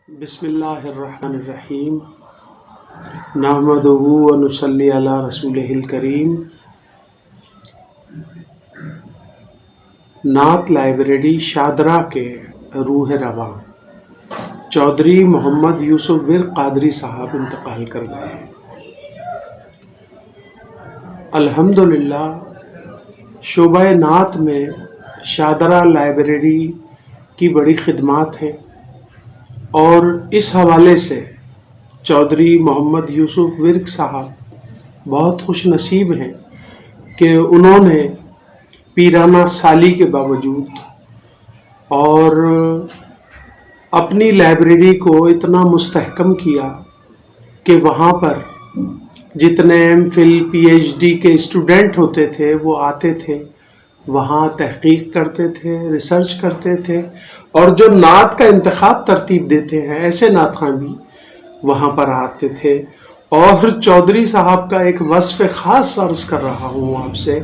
بسم اللہ الرحمن الرحیم نحمدہ و نصلی علی رسولہ الکریم۔ نعت لائبریری شادرہ کے روح رواں چودھری محمد یوسف ورک قادری صاحب انتقال کر گئے ہیں۔ الحمدللہ شعبہ نعت میں شادرہ لائبریری کی بڑی خدمات ہیں، اور اس حوالے سے چودھری محمد یوسف ورک صاحب بہت خوش نصیب ہیں کہ انہوں نے پیرانہ سالی کے باوجود اور اپنی لائبریری کو اتنا مستحکم کیا کہ وہاں پر جتنے M Phil P H D کے اسٹوڈنٹ ہوتے تھے وہ آتے تھے، وہاں تحقیق کرتے تھے، ریسرچ کرتے تھے، اور جو نعت کا انتخاب ترتیب دیتے ہیں ایسے نعت خواں بھی وہاں پر آتے تھے۔ اور چودھری صاحب کا ایک وصف خاص عرض کر رہا ہوں آپ سے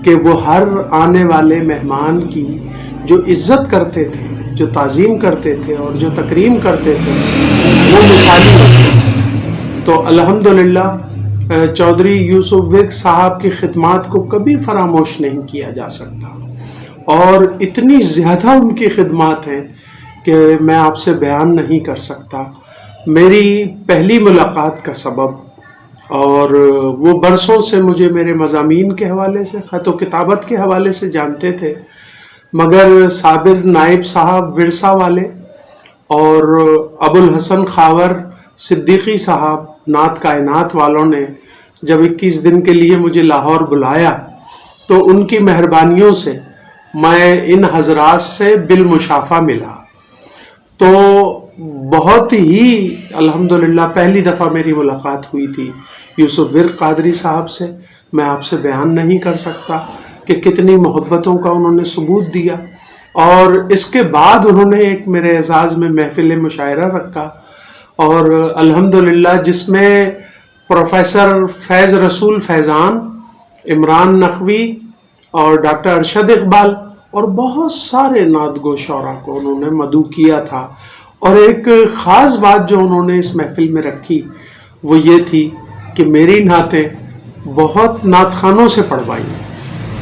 کہ وہ ہر آنے والے مہمان کی جو عزت کرتے تھے، جو تعظیم کرتے تھے اور جو تکریم کرتے تھے وہ مثالی ہوتے۔ تو الحمدللہ چودھری یوسف ورک صاحب کی خدمات کو کبھی فراموش نہیں کیا جا سکتا، اور اتنی زیادہ ان کی خدمات ہیں کہ میں آپ سے بیان نہیں کر سکتا۔ میری پہلی ملاقات کا سبب، اور وہ برسوں سے مجھے میرے مضامین کے حوالے سے، خط و کتابت کے حوالے سے جانتے تھے، مگر صابر نائب صاحب ورثہ والے اور ابو الحسن خاور صدیقی صاحب نعت کائنات والوں نے جب 21 دن کے لیے مجھے لاہور بلایا تو ان کی مہربانیوں سے میں ان حضرات سے بالمشافہ ملا۔ تو بہت ہی الحمدللہ پہلی دفعہ میری ملاقات ہوئی تھی یوسف ورک قادری صاحب سے۔ میں آپ سے بیان نہیں کر سکتا کہ کتنی محبتوں کا انہوں نے ثبوت دیا، اور اس کے بعد انہوں نے ایک میرے اعزاز میں محفل مشاعرہ رکھا، اور الحمدللہ جس میں پروفیسر فیض رسول فیضان، عمران نقوی اور ڈاکٹر ارشد اقبال اور بہت سارے نعت گو شعراء کو انہوں نے مدعو کیا تھا۔ اور ایک خاص بات جو انہوں نے اس محفل میں رکھی وہ یہ تھی کہ میری نعتیں بہت نعت خانوں سے پڑھوائی۔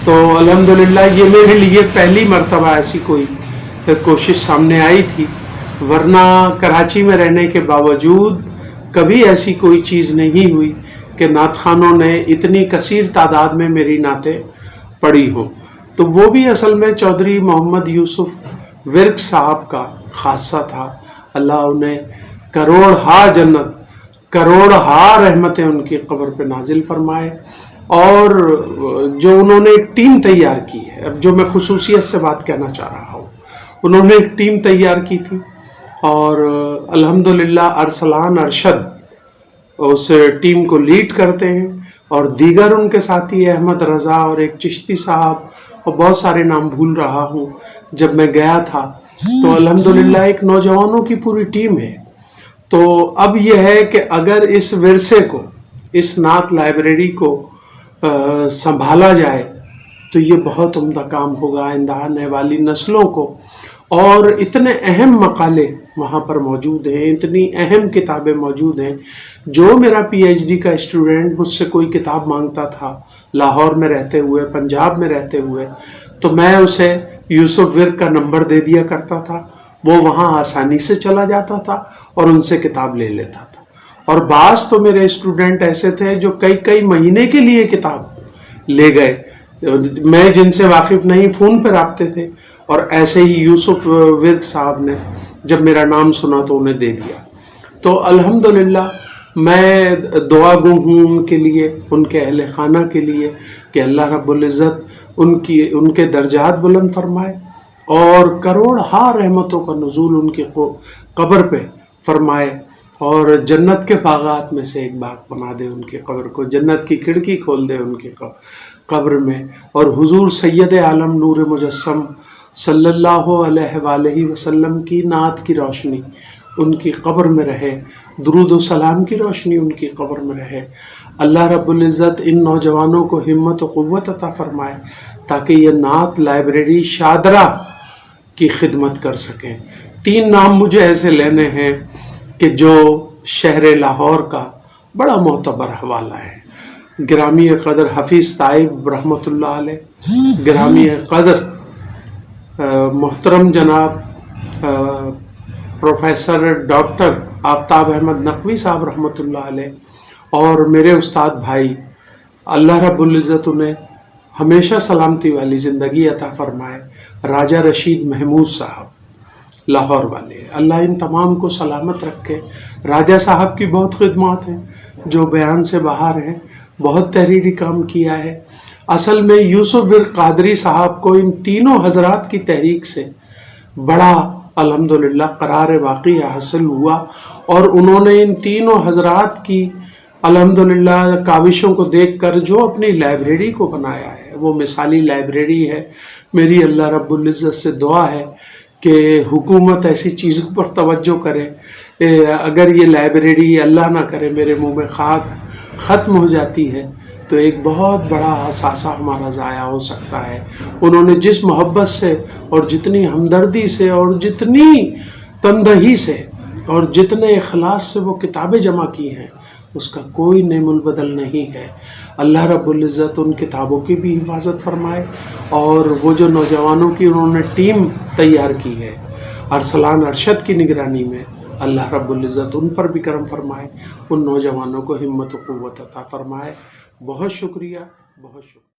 تو الحمدللہ یہ میرے لیے پہلی مرتبہ ایسی کوئی کوشش سامنے آئی تھی، ورنہ کراچی میں رہنے کے باوجود کبھی ایسی کوئی چیز نہیں ہوئی کہ نعت خانوں نے اتنی کثیر تعداد میں میری نعتیں پڑھی ہوں۔ تو وہ بھی اصل میں چودھری محمد یوسف ورک صاحب کا خاصہ تھا۔ اللہ انہیں کروڑ ہا جنت، کروڑ ہا رحمتیں ان کی قبر پہ نازل فرمائے۔ اور جو انہوں نے ایک ٹیم تیار کی ہے، اب جو میں خصوصیت سے بات کہنا چاہ رہا ہوں، انہوں نے ایک ٹیم تیار کی تھی، اور الحمدللہ ارسلان ارشد اس ٹیم کو لیڈ کرتے ہیں، اور دیگر ان کے ساتھی احمد رضا اور ایک چشتی صاحب، اور بہت سارے نام بھول رہا ہوں۔ جب میں گیا تھا تو الحمدللہ ایک نوجوانوں کی پوری ٹیم ہے۔ تو اب یہ ہے کہ اگر اس ورثے کو، اس نعت لائبریری کو سنبھالا جائے تو یہ بہت عمدہ کام ہوگا آئندہ آنے والی نسلوں کو۔ اور اتنے اہم مقالے وہاں پر موجود ہیں، اتنی اہم کتابیں موجود ہیں۔ جو میرا پی ایچ ڈی کا اسٹوڈنٹ مجھ سے کوئی کتاب مانگتا تھا لاہور میں رہتے ہوئے، پنجاب میں رہتے ہوئے، تو میں اسے یوسف ورک کا نمبر دے دیا کرتا تھا، وہ وہاں آسانی سے چلا جاتا تھا اور ان سے کتاب لے لیتا تھا۔ اور بعض تو میرے اسٹوڈنٹ ایسے تھے جو کئی مہینے کے لیے کتاب لے گئے، میں جن سے واقف نہیں فون پہ رابطے تھے، اور ایسے ہی یوسف ورک صاحب نے جب میرا نام سنا تو انہیں دے دیا۔ تو الحمدللہ میں دعا گو ہوں ان کے لیے، ان کے اہل خانہ کے لیے، کہ اللہ رب العزت ان کے درجات بلند فرمائے، اور کروڑ ہا رحمتوں کا نزول ان کی قبر پہ فرمائے، اور جنت کے باغات میں سے ایک باغ بنا دے ان کی قبر کو، جنت کی کھڑکی کھول دے ان کی قبر میں، اور حضور سید عالم نور مجسم صلی اللہ علیہ وآلہ وسلم کی نعت کی روشنی ان کی قبر میں رہے، درود و سلام کی روشنی ان کی قبر میں رہے۔ اللہ رب العزت ان نوجوانوں کو ہمت و قوت عطا فرمائے تاکہ یہ نعت لائبریری شادرہ کی خدمت کر سکیں۔ 3 نام مجھے ایسے لینے ہیں کہ جو شہر لاہور کا بڑا معتبر حوالہ ہے، گرامی قدر حفیظ طائب رحمۃ اللہ علیہ، گرامی قدر محترم جناب پروفیسر ڈاکٹر آفتاب احمد نقوی صاحب رحمۃ اللہ علیہ، اور میرے استاد بھائی، اللہ رب العزت انہیں ہمیشہ سلامتی والی زندگی عطا فرمائے، راجہ رشید محمود صاحب لاہور والے، اللہ ان تمام کو سلامت رکھے۔ راجہ صاحب کی بہت خدمات ہیں جو بیان سے باہر ہیں، بہت تحریری کام کیا ہے۔ اصل میں یوسف قادری صاحب کو ان تینوں حضرات کی تحریک سے بڑا الحمدللہ قرار باقی حاصل ہوا، اور انہوں نے ان تینوں حضرات کی الحمدللہ کاوشوں کو دیکھ کر جو اپنی لائبریری کو بنایا ہے وہ مثالی لائبریری ہے۔ میری اللہ رب العزت سے دعا ہے کہ حکومت ایسی چیزوں پر توجہ کرے۔ اگر یہ لائبریری اللہ نہ کرے میرے منہ میں خاک ختم ہو جاتی ہے تو ایک بہت بڑا اثاثہ ہمارا ضائع ہو سکتا ہے۔ انہوں نے جس محبت سے اور جتنی ہمدردی سے اور جتنی تندہی سے اور جتنے اخلاص سے وہ کتابیں جمع کی ہیں اس کا کوئی نعم البدل نہیں ہے۔ اللہ رب العزت ان کتابوں کی بھی حفاظت فرمائے، اور وہ جو نوجوانوں کی انہوں نے ٹیم تیار کی ہے ارسلان ارشد کی نگرانی میں، اللہ رب العزت ان پر بھی کرم فرمائے، ان نوجوانوں کو ہمت و قوت عطا فرمائے۔ بہت شکریہ، بہت شکریہ۔